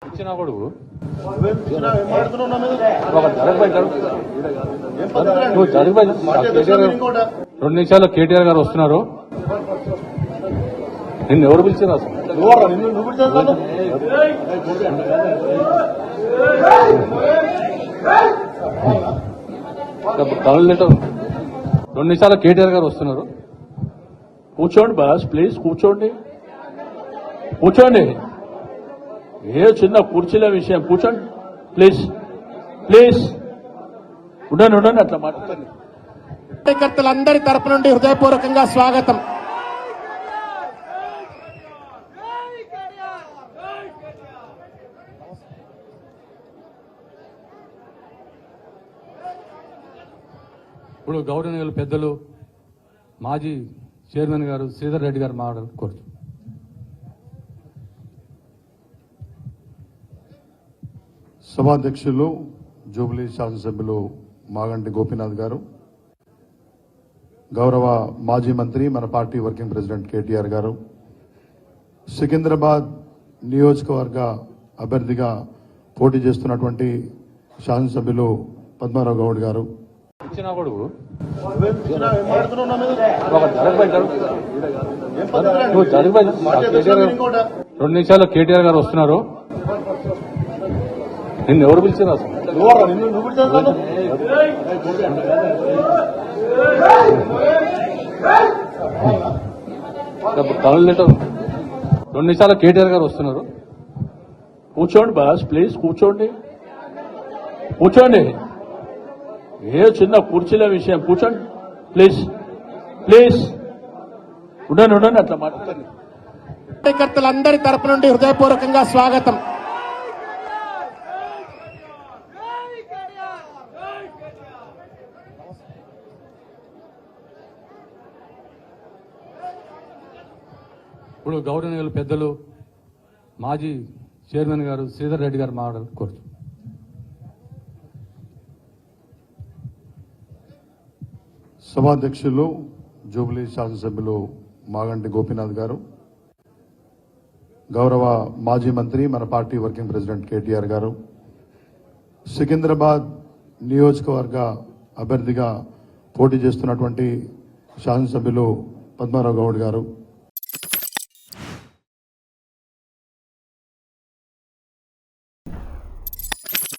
ఇచ్చిన కొడుకు రెండు నిమిషాల్లో కేటీఆర్ గారు వస్తున్నారు. నిన్ను ఎవరు పిలిచారు అసలు? రెండు నిమిషాల్లో కేటీఆర్ గారు వస్తున్నారు. కూర్చోండి బాస్, ప్లీజ్ కూర్చోండి, కూర్చోండి. ఏ చిన్న కుర్చీల విషయం, కూర్చోండి ప్లీజ్, ప్లీజ్ ఉండండి, ఉండండి. అట్లా మాట్లాడండి. కార్యకర్తలందరి తరపు నుండి హృదయపూర్వకంగా స్వాగతం. ఇప్పుడు గౌరవనీయులు పెద్దలు మాజీ చైర్మన్ గారు శ్రీధర్ రెడ్డి గారు మాట్లాడాలని కోరుతున్నాను. సభాధ్యక్షులు జూబ్లీ శాసనసభ్యులు మాగంటి గోపీనాథ్ గారు, గౌరవ మాజీ మంత్రి మన పార్టీ వర్కింగ్ ప్రెసిడెంట్ కేటీఆర్ గారు, సికింద్రాబాద్ నియోజకవర్గ అభ్యర్థిగా పోటీ చేస్తున్నటువంటి శాసనసభ్యులు పద్మారావు గౌడ్ గారు, ఇచ్చిన కొడుకు రెండు నిమిషాల్లో కేటీఆర్ గారు వస్తున్నారు. నిన్ను ఎవరు పిలిచారు అసలు? రెండు నిమిషాల్లో కేటీఆర్ గారు వస్తున్నారు. కూర్చోండి బాస్, ప్లీజ్ కూర్చోండి, కూర్చోండి. ఏ చిన్న కుర్చీల విషయం, కూర్చోండి ప్లీజ్, ప్లీజ్ ఉండండి, ఉండండి. అట్లా మాట్లాడండి. కార్యకర్తలందరి తరపు నుండి హృదయపూర్వకంగా స్వాగతం. ఇప్పుడు గౌరవనీయులు పెద్దలు మాజీ చైర్మన్ గారు శ్రీధర్ రెడ్డి గారు మాట్లాడాలని కోరుతున్నాను. సభాధ్యక్షులు జూబ్లీ శాసనసభ్యులు మాగంటి గోపీనాథ్ గారు, గౌరవ మాజీ మంత్రి మన పార్టీ వర్కింగ్ ప్రెసిడెంట్ కేటీఆర్ గారు, సికింద్రాబాద్ నియోజకవర్గ అభ్యర్థిగా పోటీ చేస్తున్నటువంటి శాసనసభ్యులు పద్మారావు గౌడ్ గారు,